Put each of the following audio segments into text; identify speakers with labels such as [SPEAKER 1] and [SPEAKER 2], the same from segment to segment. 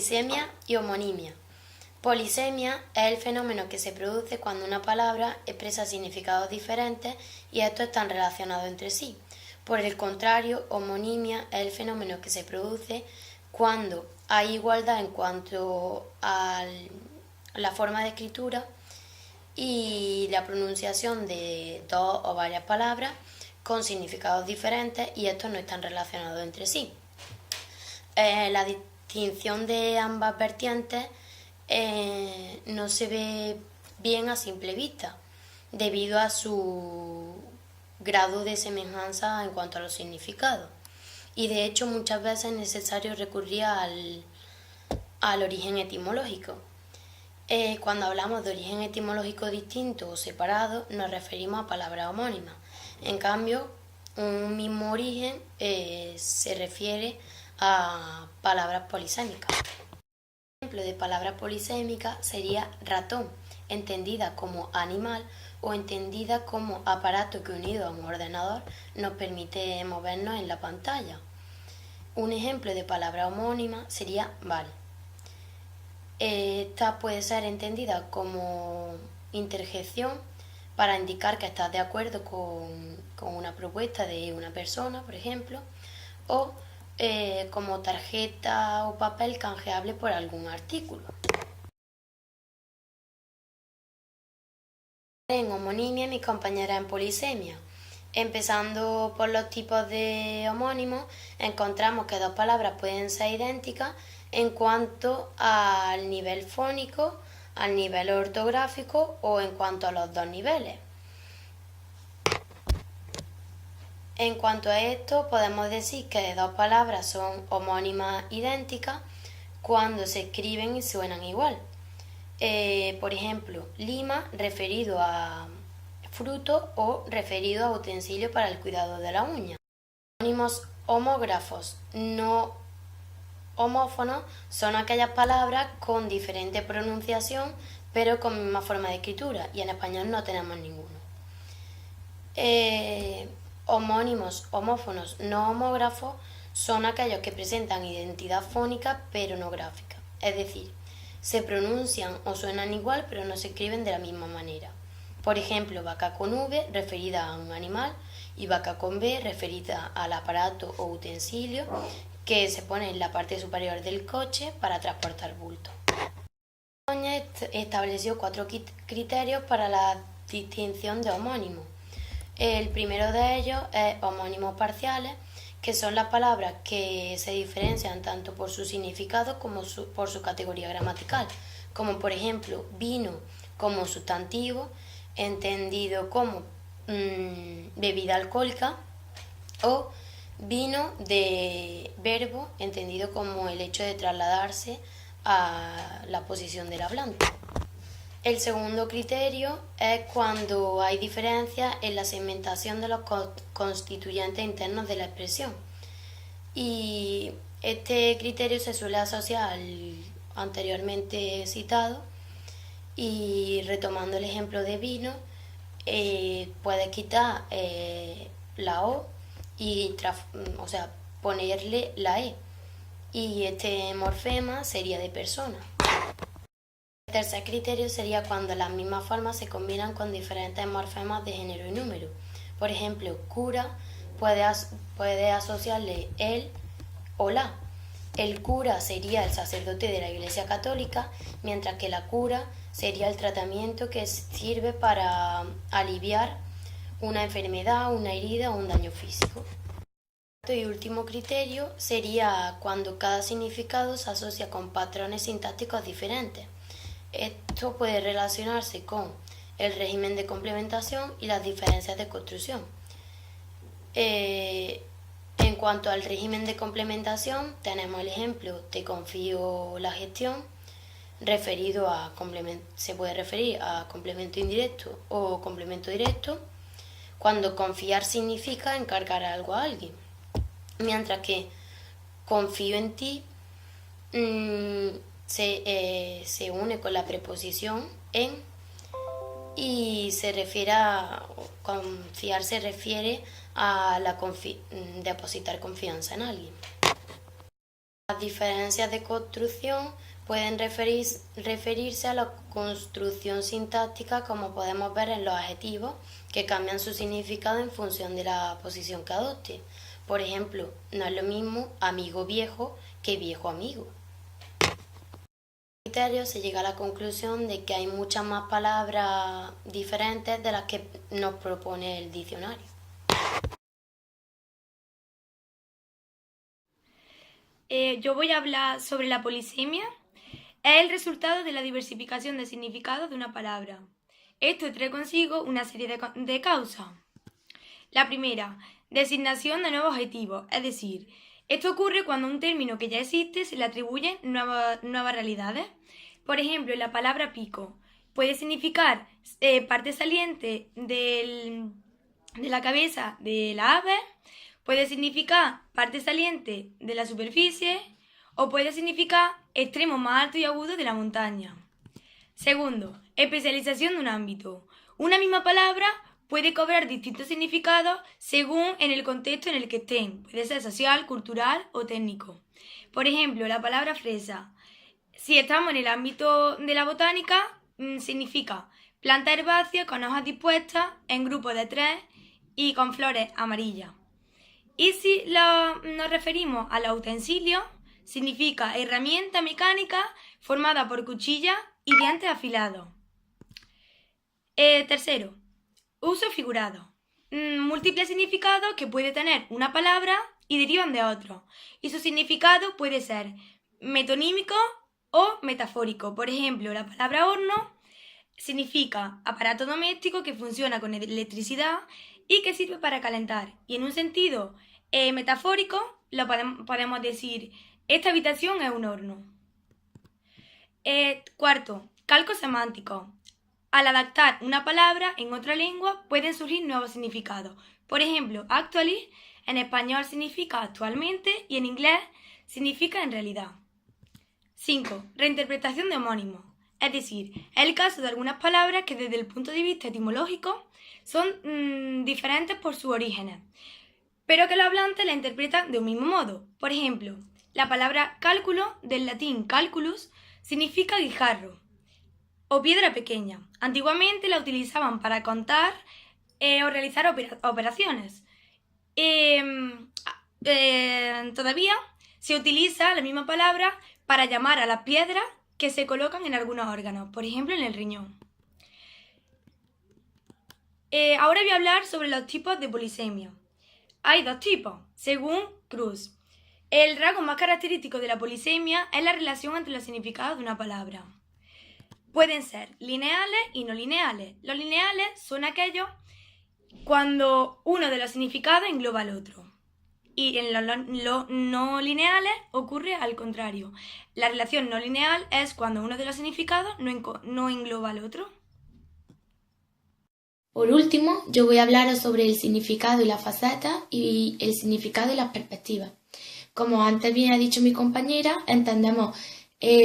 [SPEAKER 1] Polisemia y homonimia. Polisemia es el fenómeno que se produce cuando una palabra expresa significados diferentes y estos están relacionados entre sí. Por el contrario, homonimia es el fenómeno que se produce cuando hay igualdad en cuanto a la forma de escritura y la pronunciación de dos o varias palabras con significados diferentes y estos no están relacionados entre sí. La distinción de ambas vertientes no se ve bien a simple vista, debido a su grado de semejanza en cuanto a los significados. Y de hecho muchas veces es necesario recurrir al origen etimológico. Cuando hablamos de origen etimológico distinto o separado, nos referimos a palabras homónimas. En cambio, un mismo origen se refiere a palabras polisémicas. Un ejemplo de palabra polisémica sería ratón, entendida como animal o entendida como aparato que unido a un ordenador nos permite movernos en la pantalla. Un ejemplo de palabra homónima sería vale. Esta puede ser entendida como interjección para indicar que estás de acuerdo con una propuesta de una persona, por ejemplo, o como tarjeta o papel canjeable por algún artículo. En homonimia y mis compañeras en polisemia. Empezando por los tipos de homónimos, encontramos que dos palabras pueden ser idénticas en cuanto al nivel fónico, al nivel ortográfico o en cuanto a los dos niveles. En cuanto a esto, podemos decir que dos palabras son homónimas idénticas cuando se escriben y suenan igual. Por ejemplo, lima referido a fruto o referido a utensilio para el cuidado de la uña. Homónimos homógrafos no homófonos son aquellas palabras con diferente pronunciación pero con misma forma de escritura, y en español no tenemos ninguno. Homónimos homófonos no homógrafos son aquellos que presentan identidad fónica pero no gráfica, es decir, se pronuncian o suenan igual pero no se escriben de la misma manera. Por ejemplo, vaca con V referida a un animal y vaca con B referida al aparato o utensilio que se pone en la parte superior del coche para transportar bultos. Ordóñez estableció 4 criterios para la distinción de homónimos. El primero de ellos es homónimos parciales, que son las palabras que se diferencian tanto por su significado como por su categoría gramatical, como por ejemplo vino como sustantivo, entendido como bebida alcohólica, o vino de verbo, entendido como el hecho de trasladarse a la posición del hablante. El segundo criterio es cuando hay diferencias en la segmentación de los constituyentes internos de la expresión. Y este criterio se suele asociar al anteriormente citado, y retomando el ejemplo de vino, puedes quitar la O y ponerle la E, y este morfema sería de persona. El tercer criterio sería cuando las mismas formas se combinan con diferentes morfemas de género y número. Por ejemplo, cura puede asociarle el o la. El cura sería el sacerdote de la Iglesia Católica, mientras que la cura sería el tratamiento que sirve para aliviar una enfermedad, una herida o un daño físico. Y último criterio sería cuando cada significado se asocia con patrones sintácticos diferentes. Esto puede relacionarse con el régimen de complementación y las diferencias de construcción. En cuanto al régimen de complementación, tenemos el ejemplo te confío la gestión, se puede referir a complemento indirecto o complemento directo, cuando confiar significa encargar algo a alguien, mientras que confío en ti se une con la preposición en, y confiar se refiere a depositar confianza en alguien. Las diferencias de construcción pueden referirse a la construcción sintáctica, como podemos ver en los adjetivos, que cambian su significado en función de la posición que adopte. Por ejemplo, no es lo mismo amigo viejo que viejo amigo. Con este criterio se llega a la conclusión de que hay muchas más palabras diferentes de las que nos propone el diccionario.
[SPEAKER 2] Yo voy a hablar sobre la polisemia. Es el resultado de la diversificación de significados de una palabra. Esto trae consigo una serie de causas. La primera, designación de nuevos adjetivos, es decir, esto ocurre cuando a un término que ya existe se le atribuyen nuevas realidades. Por ejemplo, la palabra pico puede significar parte saliente de la cabeza de la ave, puede significar parte saliente de la superficie o puede significar extremo más alto y agudo de la montaña. Segundo, especialización de un ámbito. Una misma palabra puede cobrar distintos significados según en el contexto en el que estén. Puede ser social, cultural o técnico. Por ejemplo, la palabra fresa. Si estamos en el ámbito de la botánica, significa planta herbácea con hojas dispuestas en grupos de 3 y con flores amarillas. Y si nos referimos a los utensilios, significa herramienta mecánica formada por cuchillas y dientes afilados. Tercero, uso figurado. Múltiples significados que puede tener una palabra y derivan de otros. Y su significado puede ser metonímico o metafórico. Por ejemplo, la palabra horno significa aparato doméstico que funciona con electricidad y que sirve para calentar. Y en un sentido metafórico podemos decir, esta habitación es un horno. Cuarto, calco semántico. Al adaptar una palabra en otra lengua pueden surgir nuevos significados. Por ejemplo, actually en español significa actualmente y en inglés significa en realidad. 5. Reinterpretación de homónimos. Es decir, es el caso de algunas palabras que desde el punto de vista etimológico son diferentes por sus orígenes, pero que los hablantes la interpretan de un mismo modo. Por ejemplo, la palabra cálculo, del latín calculus, significa guijarro o piedra pequeña. Antiguamente la utilizaban para contar o realizar operaciones. Todavía se utiliza la misma palabra para llamar a las piedras que se colocan en algunos órganos, por ejemplo en el riñón. Ahora voy a hablar sobre los tipos de polisemia. Hay dos tipos, según Cruz. El rasgo más característico de la polisemia es la relación entre los significados de una palabra. Pueden ser lineales y no lineales. Los lineales son aquellos cuando uno de los significados engloba al otro. Y en los no lineales ocurre al contrario. La relación no lineal es cuando uno de los significados no engloba al otro.
[SPEAKER 3] Por último, yo voy a hablaros sobre el significado y la faceta y el significado y las perspectivas. Como antes bien ha dicho mi compañera, entendemos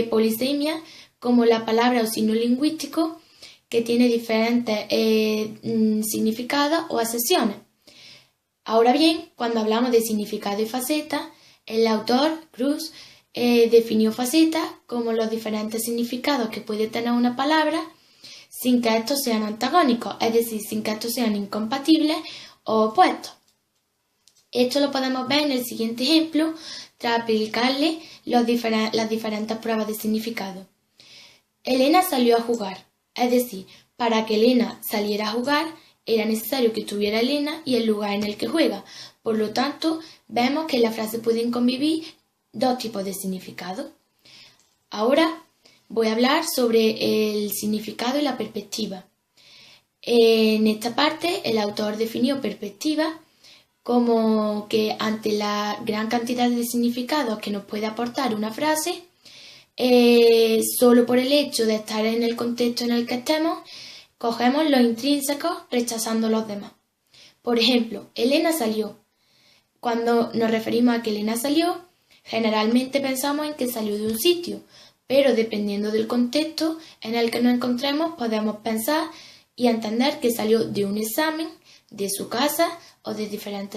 [SPEAKER 3] polisemia como la palabra o signo lingüístico que tiene diferentes significados o acepciones. Ahora bien, cuando hablamos de significado y faceta, el autor, Cruz, definió faceta como los diferentes significados que puede tener una palabra sin que estos sean antagónicos, es decir, sin que estos sean incompatibles o opuestos. Esto lo podemos ver en el siguiente ejemplo tras aplicarle las diferentes pruebas de significado. Elena salió a jugar, es decir, para que Elena saliera a jugar era necesario que estuviera Elena y el lugar en el que juega. Por lo tanto, vemos que en la frase pueden convivir dos tipos de significado. Ahora voy a hablar sobre el significado y la perspectiva. En esta parte, el autor definió perspectiva como que ante la gran cantidad de significados que nos puede aportar una frase, solo por el hecho de estar en el contexto en el que estemos, cogemos los intrínsecos rechazando los demás. Por ejemplo, Elena salió. Cuando nos referimos a que Elena salió, generalmente pensamos en que salió de un sitio, pero dependiendo del contexto en el que nos encontremos, podemos pensar y entender que salió de un examen, de su casa o de diferentes